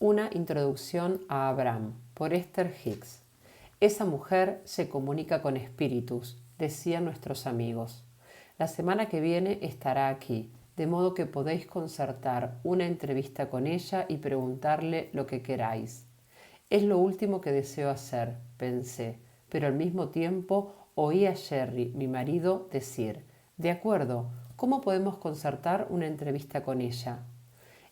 Una introducción a Abraham, por Esther Hicks. Esa mujer se comunica con espíritus, decían nuestros amigos. La semana que viene estará aquí, de modo que podéis concertar una entrevista con ella y preguntarle lo que queráis. Es lo último que deseo hacer, pensé, pero al mismo tiempo oí a Jerry, mi marido, decir: «De acuerdo, ¿cómo podemos concertar una entrevista con ella?»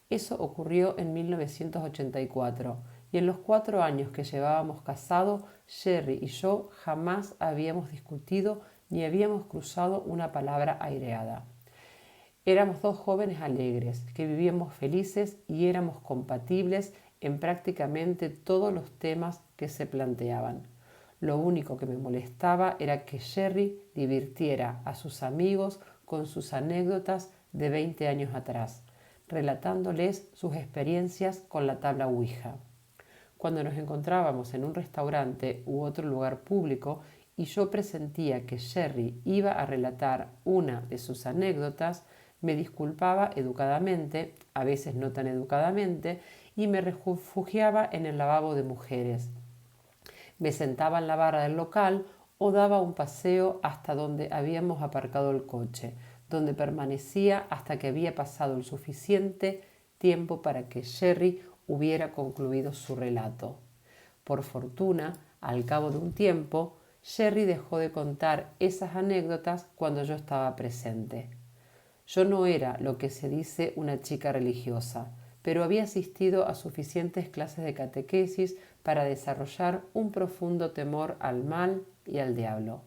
Eso ocurrió en 1984 y en los 4 años que llevábamos casados, Jerry y yo jamás habíamos discutido ni habíamos cruzado una palabra aireada. Éramos dos jóvenes alegres, que vivíamos felices y éramos compatibles en prácticamente todos los temas que se planteaban. Lo único que me molestaba era que Jerry divirtiera a sus amigos con sus anécdotas de 20 años atrás, relatándoles sus experiencias con la tabla Ouija. Cuando nos encontrábamos en un restaurante u otro lugar público y yo presentía que Jerry iba a relatar una de sus anécdotas, me disculpaba educadamente, a veces no tan educadamente, y me refugiaba en el lavabo de mujeres. Me sentaba en la barra del local o daba un paseo hasta donde habíamos aparcado el coche, donde permanecía hasta que había pasado el suficiente tiempo para que Jerry hubiera concluido su relato. Por fortuna, al cabo de un tiempo, Jerry dejó de contar esas anécdotas cuando yo estaba presente. Yo no era lo que se dice una chica religiosa, pero había asistido a suficientes clases de catequesis para desarrollar un profundo temor al mal y al diablo.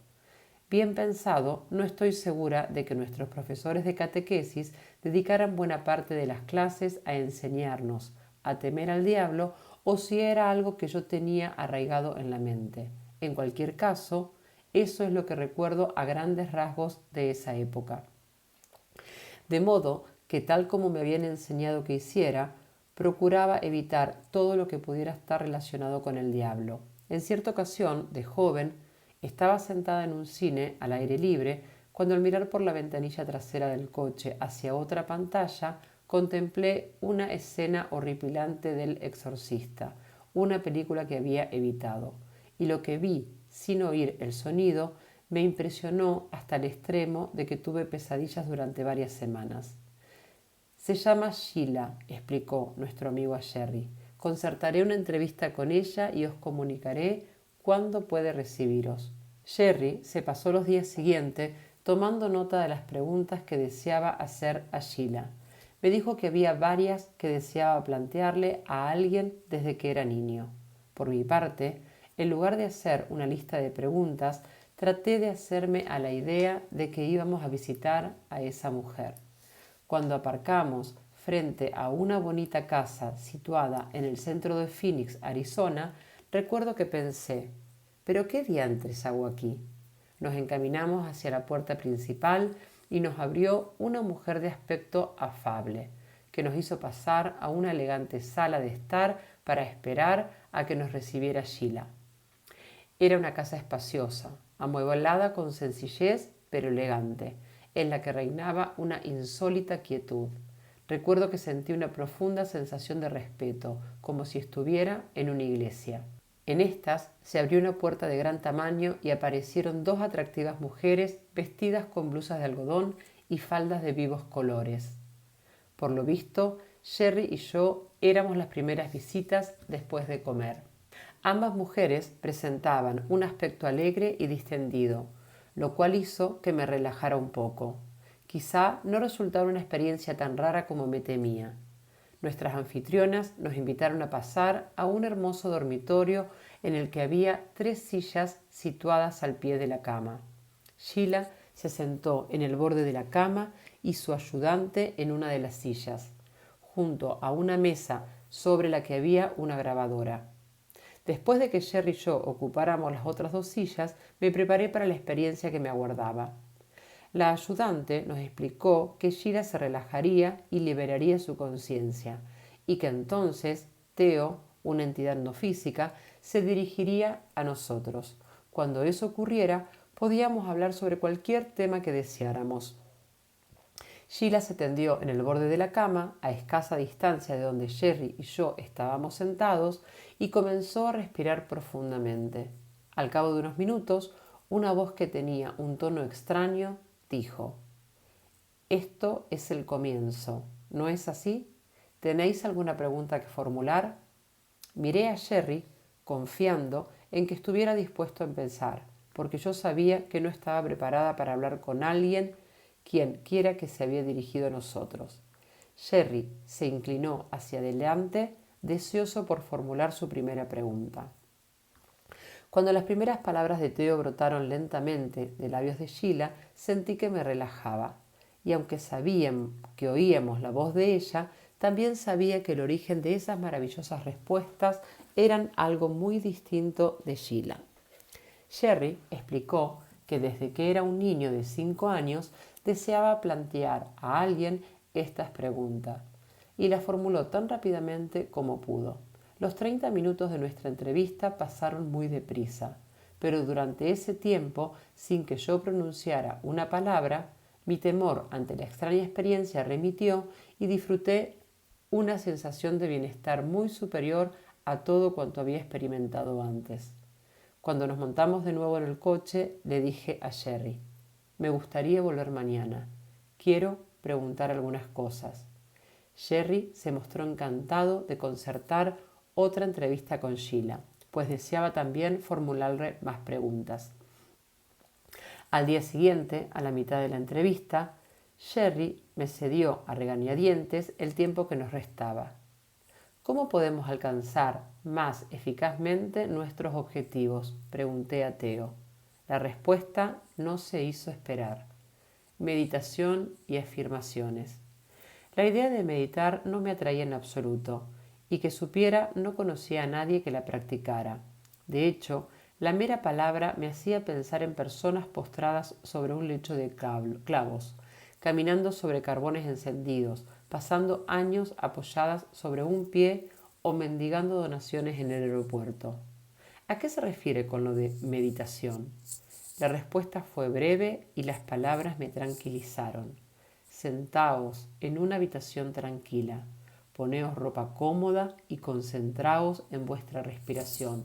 Bien pensado, no estoy segura de que nuestros profesores de catequesis dedicaran buena parte de las clases a enseñarnos a temer al diablo o si era algo que yo tenía arraigado en la mente. En cualquier caso, eso es lo que recuerdo a grandes rasgos de esa época. De modo que, tal como me habían enseñado que hiciera, procuraba evitar todo lo que pudiera estar relacionado con el diablo. En cierta ocasión, de joven, estaba sentada en un cine al aire libre cuando al mirar por la ventanilla trasera del coche hacia otra pantalla contemplé una escena horripilante del Exorcista, una película que había evitado, y lo que vi, sin oír el sonido, me impresionó hasta el extremo de que tuve pesadillas durante varias semanas. Se llama Sheila, explicó nuestro amigo a Jerry. Concertaré una entrevista con ella y os comunicaré cuándo puede recibiros. Jerry se pasó los días siguientes tomando nota de las preguntas que deseaba hacer a Sheila. Me dijo que había varias que deseaba plantearle a alguien desde que era niño. Por mi parte, en lugar de hacer una lista de preguntas, traté de hacerme a la idea de que íbamos a visitar a esa mujer. Cuando aparcamos frente a una bonita casa situada en el centro de Phoenix, Arizona, recuerdo que pensé: ¿pero qué diantres hago aquí? Nos encaminamos hacia la puerta principal y nos abrió una mujer de aspecto afable, que nos hizo pasar a una elegante sala de estar para esperar a que nos recibiera Sheila. Era una casa espaciosa, amueblada con sencillez pero elegante, en la que reinaba una insólita quietud. Recuerdo que sentí una profunda sensación de respeto, como si estuviera en una iglesia. En estas se abrió una puerta de gran tamaño y aparecieron 2 atractivas mujeres vestidas con blusas de algodón y faldas de vivos colores. Por lo visto, Jerry y yo éramos las primeras visitas después de comer. Ambas mujeres presentaban un aspecto alegre y distendido, lo cual hizo que me relajara un poco. Quizá no resultara una experiencia tan rara como me temía. Nuestras anfitrionas nos invitaron a pasar a un hermoso dormitorio en el que había 3 sillas situadas al pie de la cama. Sheila se sentó en el borde de la cama y su ayudante en una de las sillas, junto a una mesa sobre la que había una grabadora. Después de que Jerry y yo ocupáramos las otras 2 sillas, me preparé para la experiencia que me aguardaba. La ayudante nos explicó que Sheila se relajaría y liberaría su conciencia, y que entonces Theo, una entidad no física, se dirigiría a nosotros. Cuando eso ocurriera, podíamos hablar sobre cualquier tema que deseáramos. Sheila se tendió en el borde de la cama, a escasa distancia de donde Jerry y yo estábamos sentados, y comenzó a respirar profundamente. Al cabo de unos minutos, una voz que tenía un tono extraño dijo: «Esto es el comienzo, ¿no es así? ¿Tenéis alguna pregunta que formular?» Miré a Jerry confiando en que estuviera dispuesto a empezar, porque yo sabía que no estaba preparada para hablar con alguien quien quiera que se había dirigido a nosotros. Jerry se inclinó hacia adelante, deseoso por formular su primera pregunta. Cuando las primeras palabras de Theo brotaron lentamente de labios de Sheila, sentí que me relajaba, y aunque sabían que oíamos la voz de ella, también sabía que el origen de esas maravillosas respuestas eran algo muy distinto de Sheila. Jerry explicó que desde que era un niño de 5 años deseaba plantear a alguien estas preguntas, y las formuló tan rápidamente como pudo. Los 30 minutos de nuestra entrevista pasaron muy deprisa, pero durante ese tiempo, sin que yo pronunciara una palabra, mi temor ante la extraña experiencia remitió y disfruté una sensación de bienestar muy superior a todo cuanto había experimentado antes. Cuando nos montamos de nuevo en el coche, le dije a Jerry: «Me gustaría volver mañana. Quiero preguntar algunas cosas». Jerry se mostró encantado de concertar otra entrevista con Sheila, pues deseaba también formularle más preguntas. Al día siguiente, a la mitad de la entrevista, Jerry me cedió a regañadientes el tiempo que nos restaba. «¿Cómo podemos alcanzar más eficazmente nuestros objetivos?», pregunté a Theo. La respuesta no se hizo esperar: meditación y afirmaciones. La idea de meditar no me atraía en absoluto, y que supiera no conocía a nadie que la practicara. De hecho, la mera palabra me hacía pensar en personas postradas sobre un lecho de clavos, caminando sobre carbones encendidos, pasando años apoyadas sobre un pie o mendigando donaciones en el aeropuerto. ¿A qué se refiere con lo de meditación? La respuesta fue breve y las palabras me tranquilizaron. Sentaos en una habitación tranquila, poneos ropa cómoda y concentraos en vuestra respiración.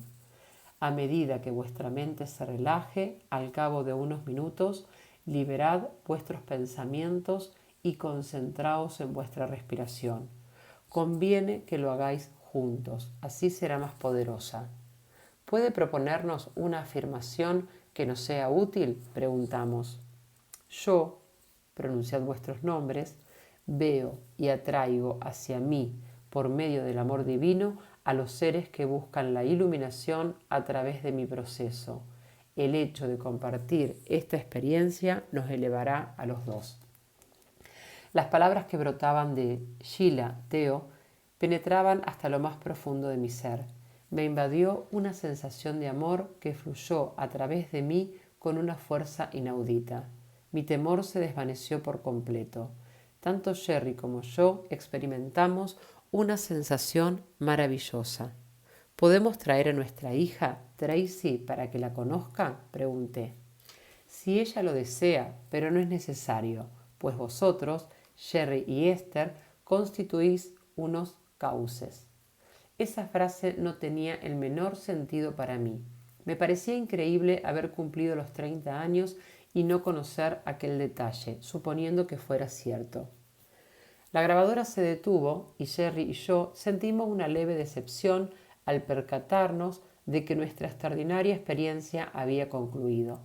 A medida que vuestra mente se relaje, al cabo de unos minutos, liberad vuestros pensamientos y concentraos en vuestra respiración. Conviene que lo hagáis juntos, así será más poderosa. ¿Puede proponernos una afirmación que nos sea útil?, preguntamos. Yo, pronunciad vuestros nombres, veo y atraigo hacia mí, por medio del amor divino, a los seres que buscan la iluminación a través de mi proceso. El hecho de compartir esta experiencia nos elevará a los dos. Las palabras que brotaban de Sheila, Theo, penetraban hasta lo más profundo de mi ser. Me invadió una sensación de amor que fluyó a través de mí con una fuerza inaudita. Mi temor se desvaneció por completo. Tanto Jerry como yo experimentamos una sensación maravillosa. ¿Podemos traer a nuestra hija, Tracy, para que la conozca?, pregunté. Si ella lo desea, pero no es necesario, pues vosotros, Jerry y Esther, constituís unos cauces. Esa frase no tenía el menor sentido para mí. Me parecía increíble haber cumplido los 30 años y no conocer aquel detalle, suponiendo que fuera cierto. La grabadora se detuvo y Jerry y yo sentimos una leve decepción al percatarnos de que nuestra extraordinaria experiencia había concluido.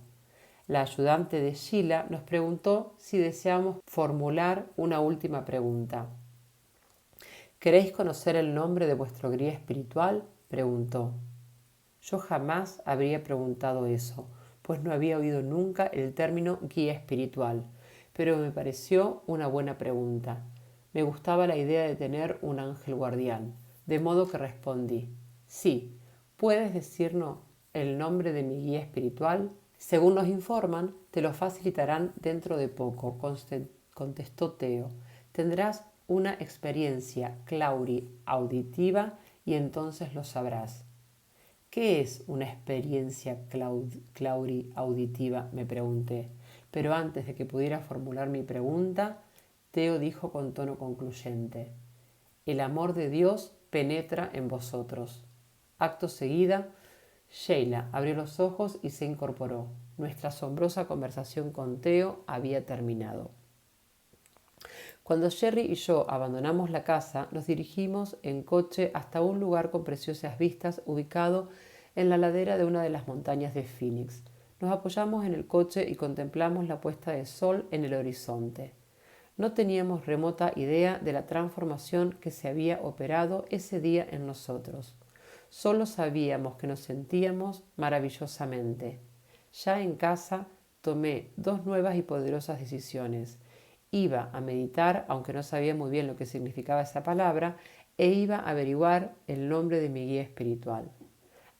La ayudante de Sheila nos preguntó si deseábamos formular una última pregunta. ¿Queréis conocer el nombre de vuestro guía espiritual?, preguntó. Yo jamás habría preguntado eso, pues no había oído nunca el término guía espiritual, pero me pareció una buena pregunta. Me gustaba la idea de tener un ángel guardián, de modo que respondí: sí, ¿puedes decirnos el nombre de mi guía espiritual? Según nos informan, te lo facilitarán dentro de poco, contestó Theo. Tendrás una experiencia clauri-auditiva y entonces lo sabrás. ¿Qué es una experiencia clauri-auditiva?, me pregunté, pero antes de que pudiera formular mi pregunta, Teo dijo con tono concluyente. El amor de Dios penetra en vosotros. Acto seguida, Sheila abrió los ojos y se incorporó. Nuestra asombrosa conversación con Teo había terminado. Cuando Jerry y yo abandonamos la casa, nos dirigimos en coche hasta un lugar con preciosas vistas ubicado en la ladera de una de las montañas de Phoenix. Nos apoyamos en el coche y contemplamos la puesta de sol en el horizonte. No teníamos remota idea de la transformación que se había operado ese día en nosotros. Solo sabíamos que nos sentíamos maravillosamente. Ya en casa tomé dos nuevas y poderosas decisiones. Iba a meditar, aunque no sabía muy bien lo que significaba esa palabra, e iba a averiguar el nombre de mi guía espiritual.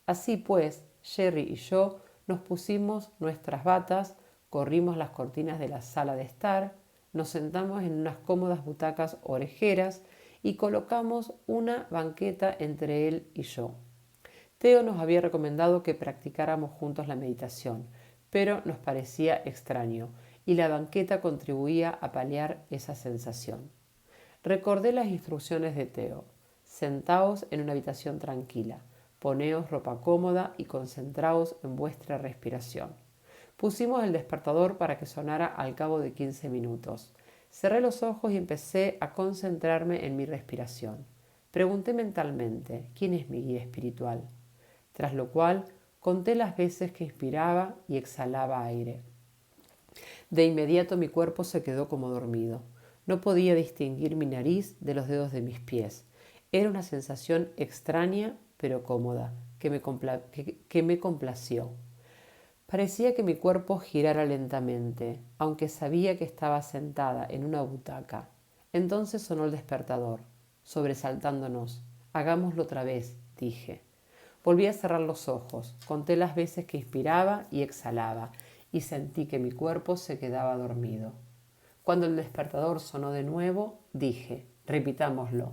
Así pues, Jerry y yo nos pusimos nuestras batas, corrimos las cortinas de la sala de estar, nos sentamos en unas cómodas butacas orejeras y colocamos una banqueta entre él y yo. Teo nos había recomendado que practicáramos juntos la meditación, pero nos parecía extraño y la banqueta contribuía a paliar esa sensación. Recordé las instrucciones de Teo. Sentaos en una habitación tranquila, poneos ropa cómoda y concentraos en vuestra respiración. Pusimos el despertador para que sonara al cabo de 15 minutos. Cerré los ojos y empecé a concentrarme en mi respiración. Pregunté mentalmente, ¿quién es mi guía espiritual? Tras lo cual, conté las veces que inspiraba y exhalaba aire. De inmediato mi cuerpo se quedó como dormido. No podía distinguir mi nariz de los dedos de mis pies. Era una sensación extraña pero cómoda, que me complació. Parecía que mi cuerpo girara lentamente, aunque sabía que estaba sentada en una butaca. Entonces sonó el despertador, sobresaltándonos. Hagámoslo otra vez, dije. Volví a cerrar los ojos, conté las veces que inspiraba y exhalaba, y sentí que mi cuerpo se quedaba dormido. Cuando el despertador sonó de nuevo, dije, repitámoslo.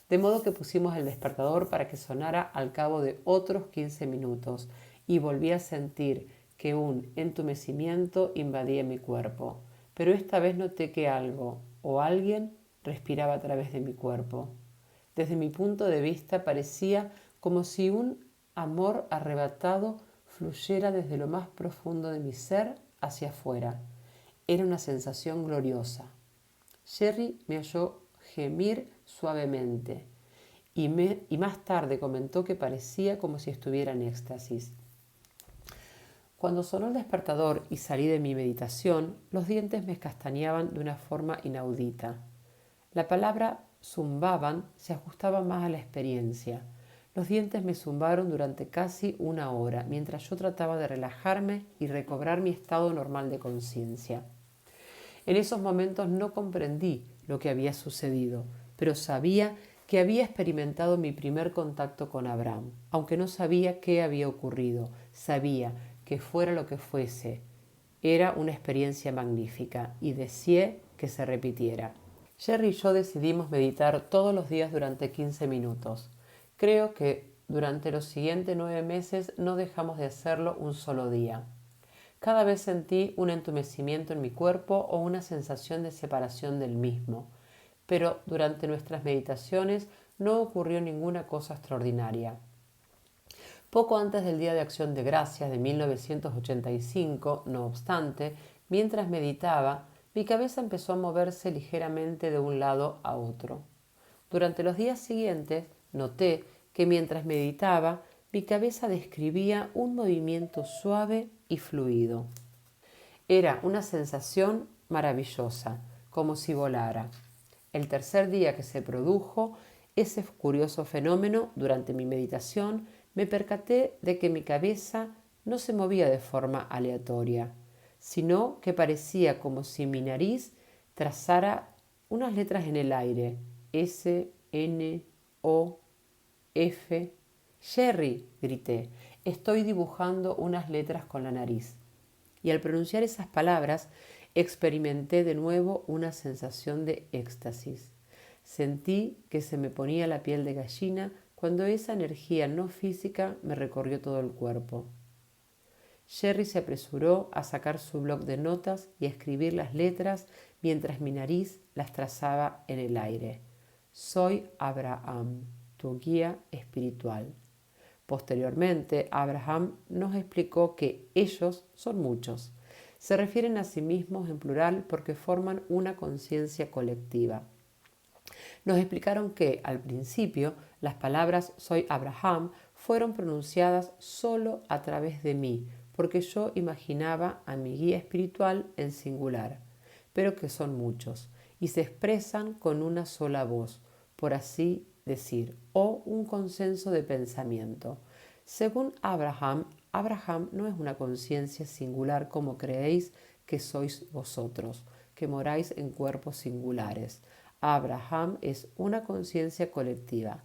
De modo que pusimos el despertador para que sonara al cabo de otros 15 minutos y volví a sentir que un entumecimiento invadía mi cuerpo. Pero esta vez noté que algo o alguien respiraba a través de mi cuerpo. Desde mi punto de vista parecía como si un amor arrebatado fluyera desde lo más profundo de mi ser hacia afuera. Era una sensación gloriosa. Jerry me oyó gemir suavemente y más tarde comentó que parecía como si estuviera en éxtasis. Cuando sonó el despertador y salí de mi meditación, los dientes me castañaban de una forma inaudita. La palabra zumbaban se ajustaba más a la experiencia. Los dientes me zumbaron durante casi una hora, mientras yo trataba de relajarme y recobrar mi estado normal de conciencia. En esos momentos no comprendí lo que había sucedido, pero sabía que había experimentado mi primer contacto con Abraham, aunque no sabía qué había ocurrido. Sabía que fuera lo que fuese, era una experiencia magnífica y deseé que se repitiera. Jerry y yo decidimos meditar todos los días durante 15 minutos. Creo que durante los siguientes 9 meses no dejamos de hacerlo un solo día. Cada vez sentí un entumecimiento en mi cuerpo o una sensación de separación del mismo, pero durante nuestras meditaciones no ocurrió ninguna cosa extraordinaria. Poco antes del Día de Acción de Gracias de 1985, no obstante, mientras meditaba, mi cabeza empezó a moverse ligeramente de un lado a otro. Durante los días siguientes, noté que mientras meditaba, mi cabeza describía un movimiento suave y fluido. Era una sensación maravillosa, como si volara. El tercer día que se produjo ese curioso fenómeno, durante mi meditación, me percaté de que mi cabeza no se movía de forma aleatoria, sino que parecía como si mi nariz trazara unas letras en el aire. S, N, O, F. Jerry, grité, estoy dibujando unas letras con la nariz. Y al pronunciar esas palabras, experimenté de nuevo una sensación de éxtasis. Sentí que se me ponía la piel de gallina cuando esa energía no física me recorrió todo el cuerpo. Jerry se apresuró a sacar su bloc de notas y a escribir las letras mientras mi nariz las trazaba en el aire. Soy Abraham, tu guía espiritual. Posteriormente, Abraham nos explicó que ellos son muchos. Se refieren a sí mismos en plural porque forman una conciencia colectiva. Nos explicaron que, al principio, las palabras soy Abraham fueron pronunciadas solo a través de mí, porque yo imaginaba a mi guía espiritual en singular, pero que son muchos, y se expresan con una sola voz, por así decir, o un consenso de pensamiento. Según Abraham, Abraham no es una conciencia singular como creéis que sois vosotros, que moráis en cuerpos singulares. Abraham es una conciencia colectiva.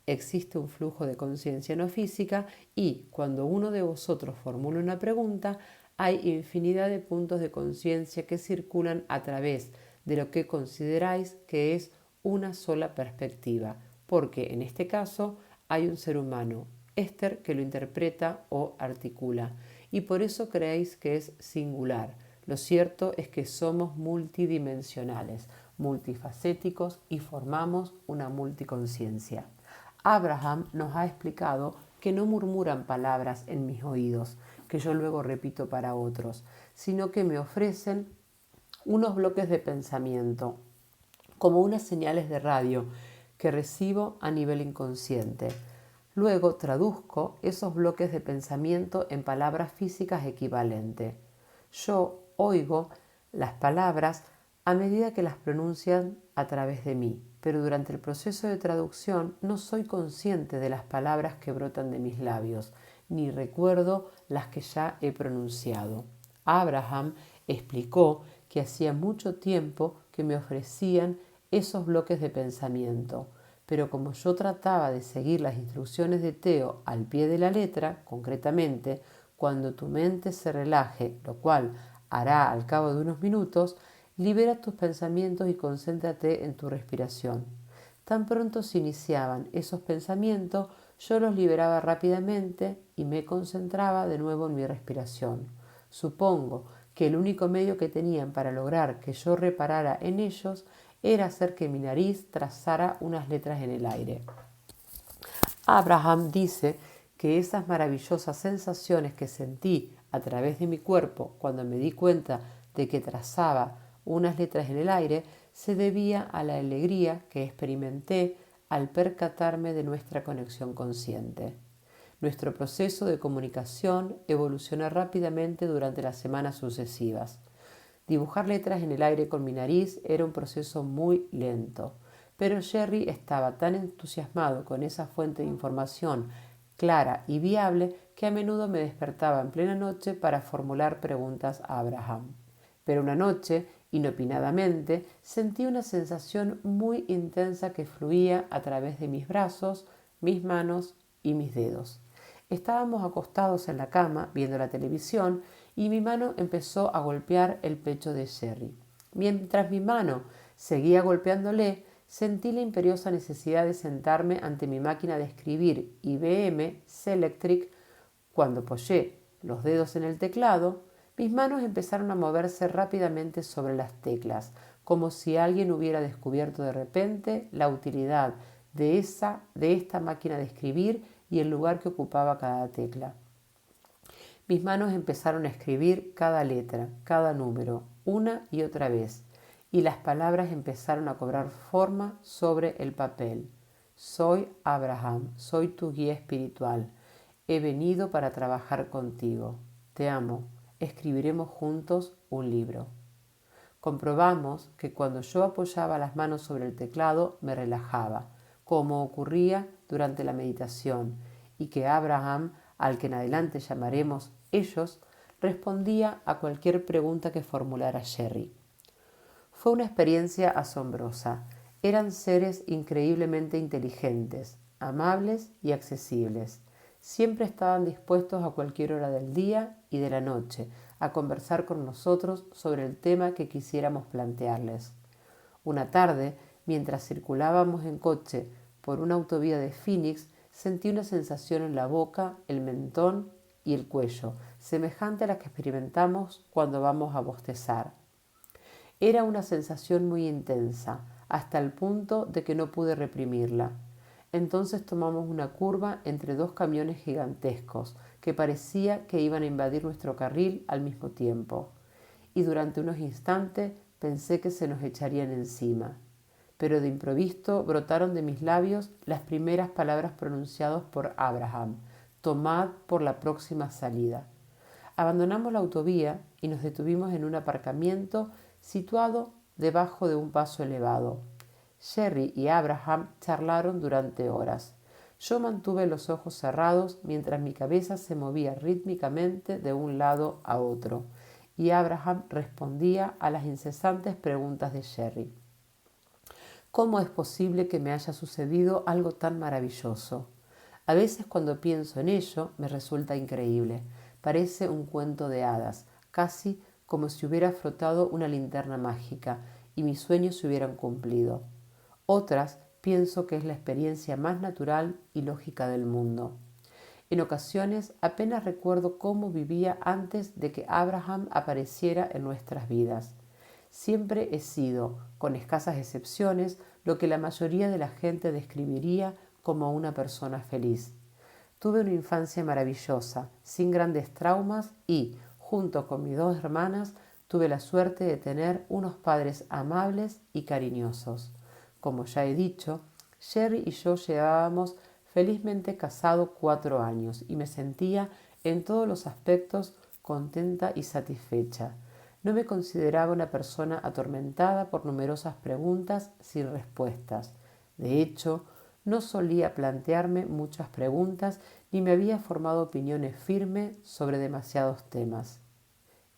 Existe un flujo de conciencia no física y cuando uno de vosotros formula una pregunta, hay infinidad de puntos de conciencia que circulan a través de lo que consideráis que es una sola perspectiva, porque en este caso hay un ser humano, Esther, que lo interpreta o articula, y por eso creéis que es singular. Lo cierto es que somos multidimensionales, multifacéticos y formamos una multiconciencia. Abraham nos ha explicado que no murmuran palabras en mis oídos, que yo luego repito para otros, sino que me ofrecen unos bloques de pensamiento, como unas señales de radio que recibo a nivel inconsciente. Luego traduzco esos bloques de pensamiento en palabras físicas equivalentes. Yo oigo las palabras a medida que las pronuncian a través de mí, pero durante el proceso de traducción no soy consciente de las palabras que brotan de mis labios, ni recuerdo las que ya he pronunciado. Abraham explicó que hacía mucho tiempo que me ofrecían esos bloques de pensamiento, pero como yo trataba de seguir las instrucciones de Teo al pie de la letra, concretamente, cuando tu mente se relaje, lo cual hará al cabo de unos minutos, libera tus pensamientos y concéntrate en tu respiración. Tan pronto se iniciaban esos pensamientos, yo los liberaba rápidamente y me concentraba de nuevo en mi respiración. Supongo que el único medio que tenían para lograr que yo reparara en ellos era hacer que mi nariz trazara unas letras en el aire. Abraham dice que esas maravillosas sensaciones que sentí a través de mi cuerpo cuando me di cuenta de que trazaba unas letras en el aire se debía a la alegría que experimenté al percatarme de nuestra conexión consciente. Nuestro proceso de comunicación evolucionó rápidamente durante las semanas sucesivas. Dibujar letras en el aire con mi nariz era un proceso muy lento, pero Jerry estaba tan entusiasmado con esa fuente de información clara y viable que a menudo me despertaba en plena noche para formular preguntas a Abraham. Pero una noche, inopinadamente, sentí una sensación muy intensa que fluía a través de mis brazos, mis manos y mis dedos. Estábamos acostados en la cama viendo la televisión y mi mano empezó a golpear el pecho de Jerry. Mientras mi mano seguía golpeándole, sentí la imperiosa necesidad de sentarme ante mi máquina de escribir IBM Selectric. Cuando apoyé los dedos en el teclado, mis manos empezaron a moverse rápidamente sobre las teclas, como si alguien hubiera descubierto de repente la utilidad de esta máquina de escribir y el lugar que ocupaba cada tecla. Mis manos empezaron a escribir cada letra, cada número, una y otra vez, y las palabras empezaron a cobrar forma sobre el papel. Soy Abraham, soy tu guía espiritual. He venido para trabajar contigo. Te amo. Escribiremos juntos un libro. Comprobamos que cuando yo apoyaba las manos sobre el teclado me relajaba, como ocurría durante la meditación, y que Abraham, al que en adelante llamaremos ellos, respondía a cualquier pregunta que formulara Jerry. Fue una experiencia asombrosa. Eran seres increíblemente inteligentes, amables y accesibles. Siempre estaban dispuestos a cualquier hora del día y de la noche a conversar con nosotros sobre el tema que quisiéramos plantearles. Una tarde, mientras circulábamos en coche por una autovía de Phoenix, sentí una sensación en la boca, el mentón y el cuello, semejante a la que experimentamos cuando vamos a bostezar. Era una sensación muy intensa, hasta el punto de que no pude reprimirla. Entonces tomamos una curva entre dos camiones gigantescos que parecía que iban a invadir nuestro carril al mismo tiempo. Y durante unos instantes pensé que se nos echarían encima. Pero de improviso brotaron de mis labios las primeras palabras pronunciadas por Abraham: tomad por la próxima salida. Abandonamos la autovía y nos detuvimos en un aparcamiento situado debajo de un paso elevado. Sherry y Abraham charlaron durante horas. Yo mantuve los ojos cerrados mientras mi cabeza se movía rítmicamente de un lado a otro, y Abraham respondía a las incesantes preguntas de Sherry. ¿Cómo es posible que me haya sucedido algo tan maravilloso? A veces cuando pienso en ello me resulta increíble. Parece un cuento de hadas, casi como si hubiera frotado una linterna mágica y mis sueños se hubieran cumplido. Otras pienso que es la experiencia más natural y lógica del mundo. En ocasiones apenas recuerdo cómo vivía antes de que Abraham apareciera en nuestras vidas. Siempre he sido, con escasas excepciones, lo que la mayoría de la gente describiría como una persona feliz. Tuve una infancia maravillosa, sin grandes traumas y, junto con mis dos hermanas, tuve la suerte de tener unos padres amables y cariñosos. Como ya he dicho, Sherry y yo llevábamos felizmente casados 4 años y me sentía en todos los aspectos contenta y satisfecha. No me consideraba una persona atormentada por numerosas preguntas sin respuestas. De hecho, no solía plantearme muchas preguntas ni me había formado opiniones firmes sobre demasiados temas.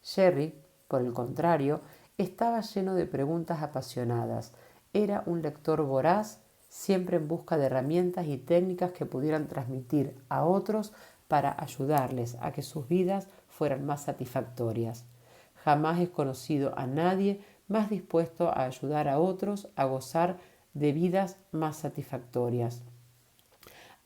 Sherry, por el contrario, estaba lleno de preguntas apasionadas. Era un lector voraz, siempre en busca de herramientas y técnicas que pudieran transmitir a otros para ayudarles a que sus vidas fueran más satisfactorias. Jamás he conocido a nadie más dispuesto a ayudar a otros a gozar de vidas más satisfactorias.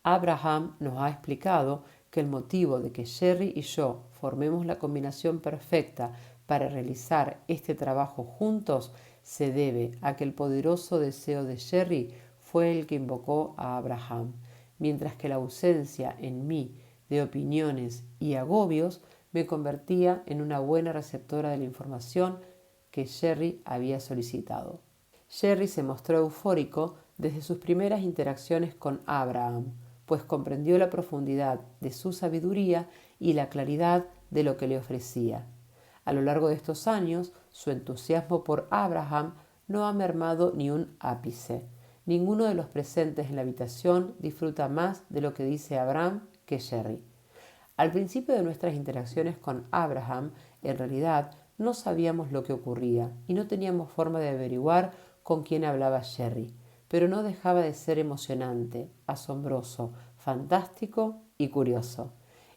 Abraham nos ha explicado que el motivo de que Sherry y yo formemos la combinación perfecta para realizar este trabajo juntos se debe a que el poderoso deseo de Sherry fue el que invocó a Abraham, mientras que la ausencia en mí de opiniones y agobios me convertía en una buena receptora de la información que Sherry había solicitado. Sherry se mostró eufórico desde sus primeras interacciones con Abraham, pues comprendió la profundidad de su sabiduría y la claridad de lo que le ofrecía. A lo largo de estos años, su entusiasmo por Abraham no ha mermado ni un ápice. Ninguno de los presentes en la habitación disfruta más de lo que dice Abraham que Sherry. Al principio de nuestras interacciones con Abraham, en realidad no sabíamos lo que ocurría y no teníamos forma de averiguar con quién hablaba Sherry, pero no dejaba de ser emocionante, asombroso, fantástico y curioso.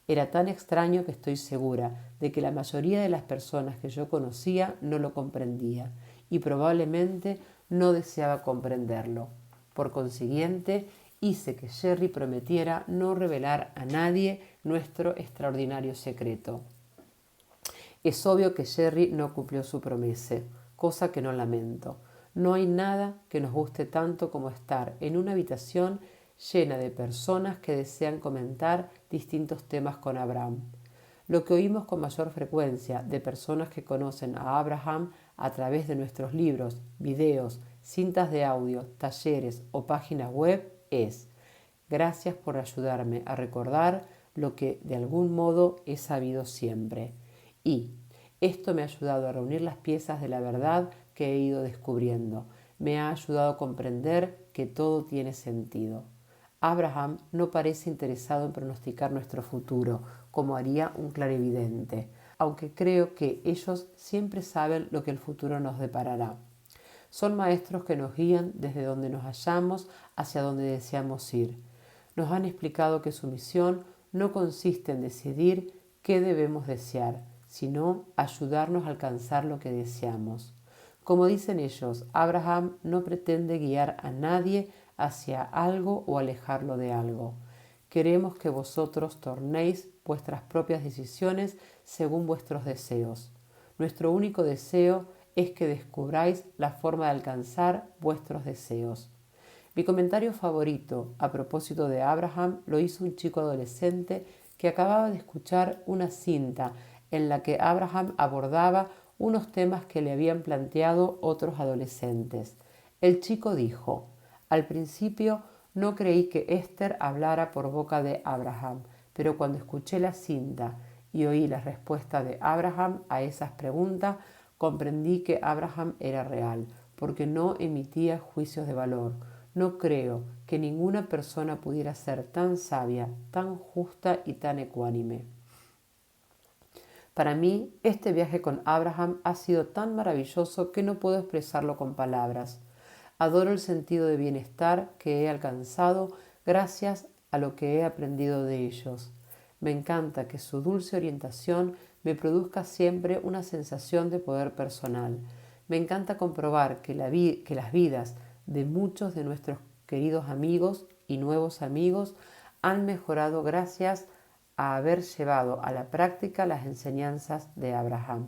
Era tan extraño que estoy segura de que la mayoría de las personas que yo conocía no lo comprendía y probablemente no deseaba comprenderlo. Por consiguiente, hice que Sherry prometiera no revelar a nadie nuestro extraordinario secreto. Es obvio que Sherry no cumplió su promesa, cosa que no lamento. No hay nada que nos guste tanto como estar en una habitación llena de personas que desean comentar distintos temas con Abraham. Lo que oímos con mayor frecuencia de personas que conocen a Abraham a través de nuestros libros, videos, cintas de audio, talleres o páginas web es: gracias por ayudarme a recordar lo que de algún modo he sabido siempre. Y esto me ha ayudado a reunir las piezas de la verdad que he ido descubriendo. Me ha ayudado a comprender que todo tiene sentido. Abraham no parece interesado en pronosticar nuestro futuro, como haría un clarividente, aunque creo que ellos siempre saben lo que el futuro nos deparará. Son maestros que nos guían desde donde nos hallamos hacia donde deseamos ir. Nos han explicado que su misión no consiste en decidir qué debemos desear, sino ayudarnos a alcanzar lo que deseamos. Como dicen ellos, Abraham no pretende guiar a nadie hacia algo o alejarlo de algo. Queremos que vosotros tornéis vuestras propias decisiones según vuestros deseos. Nuestro único deseo es que descubráis la forma de alcanzar vuestros deseos. Mi comentario favorito a propósito de Abraham lo hizo un chico adolescente que acababa de escuchar una cinta en la que Abraham abordaba unos temas que le habían planteado otros adolescentes. El chico dijo: al principio no creí que Esther hablara por boca de Abraham, pero cuando escuché la cinta y oí la respuesta de Abraham a esas preguntas, comprendí que Abraham era real, porque no emitía juicios de valor. No creo que ninguna persona pudiera ser tan sabia, tan justa y tan ecuánime. Para mí, este viaje con Abraham ha sido tan maravilloso que no puedo expresarlo con palabras. Adoro el sentido de bienestar que he alcanzado gracias a lo que he aprendido de ellos. Me encanta que su dulce orientación me produzca siempre una sensación de poder personal. Me encanta comprobar que las vidas de muchos de nuestros queridos amigos y nuevos amigos han mejorado gracias a haber llevado a la práctica las enseñanzas de Abraham.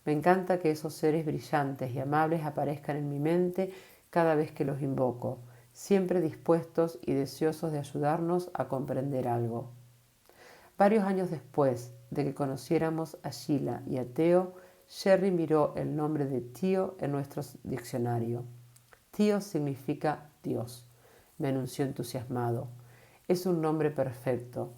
Me encanta que esos seres brillantes y amables aparezcan en mi mente cada vez que los invoco, siempre dispuestos y deseosos de ayudarnos a comprender algo. Varios años después de que conociéramos a Sheila y a Theo, Sherry miró el nombre de Tío en nuestro diccionario. Tío significa Dios, me anunció entusiasmado. Es un nombre perfecto.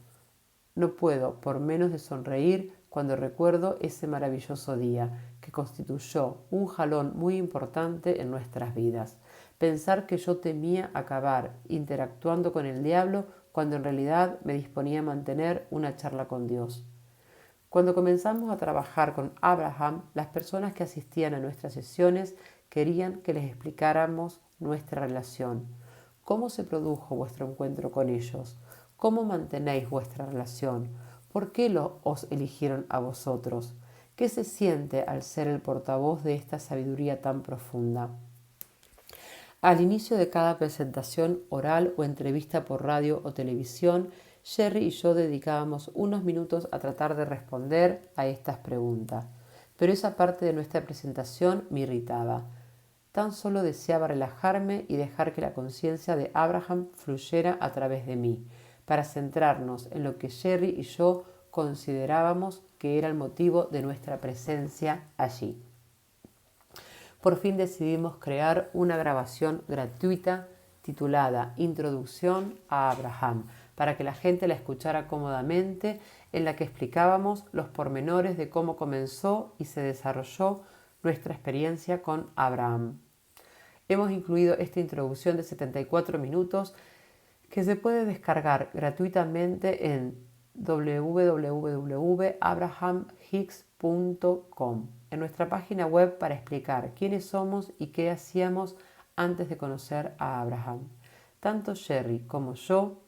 No puedo por menos de sonreír cuando recuerdo ese maravilloso día que constituyó un jalón muy importante en nuestras vidas. Pensar que yo temía acabar interactuando con el diablo cuando en realidad me disponía a mantener una charla con Dios. Cuando comenzamos a trabajar con Abraham, las personas que asistían a nuestras sesiones querían que les explicáramos nuestra relación. ¿Cómo se produjo vuestro encuentro con ellos? ¿Cómo mantenéis vuestra relación? ¿Por qué os eligieron a vosotros? ¿Qué se siente al ser el portavoz de esta sabiduría tan profunda? Al inicio de cada presentación oral o entrevista por radio o televisión, Sherry y yo dedicábamos unos minutos a tratar de responder a estas preguntas. Pero esa parte de nuestra presentación me irritaba. Tan solo deseaba relajarme y dejar que la conciencia de Abraham fluyera a través de mí, para centrarnos en lo que Sherry y yo considerábamos que era el motivo de nuestra presencia allí. Por fin decidimos crear una grabación gratuita titulada Introducción a Abraham, para que la gente la escuchara cómodamente, en la que explicábamos los pormenores de cómo comenzó y se desarrolló nuestra experiencia con Abraham. Hemos incluido esta introducción de 74 minutos que se puede descargar gratuitamente en www.abrahamhicks.com, en nuestra página web, para explicar quiénes somos y qué hacíamos antes de conocer a Abraham. Tanto Sherry como yo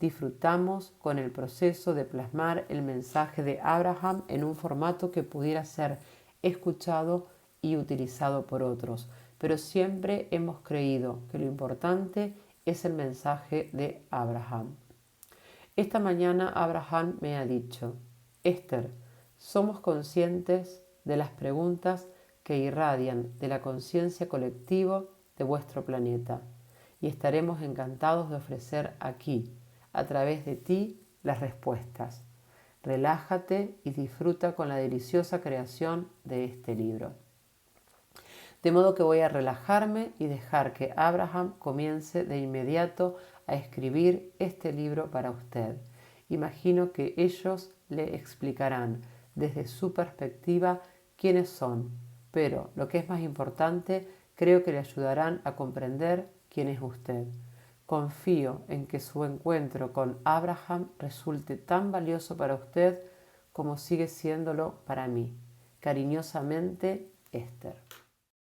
disfrutamos con el proceso de plasmar el mensaje de Abraham en un formato que pudiera ser escuchado y utilizado por otros, pero siempre hemos creído que lo importante es el mensaje de Abraham. Esta mañana Abraham me ha dicho: Esther, somos conscientes de las preguntas que irradian de la conciencia colectiva de vuestro planeta y estaremos encantados de ofrecer aquí, a través de ti, las respuestas. Relájate y disfruta con la deliciosa creación de este libro. De modo que voy a relajarme y dejar que Abraham comience de inmediato a escribir este libro para usted. Imagino que ellos le explicarán desde su perspectiva quiénes son, pero lo que es más importante, creo que le ayudarán a comprender quién es usted. Confío en que su encuentro con Abraham resulte tan valioso para usted como sigue siéndolo para mí. Cariñosamente, Esther.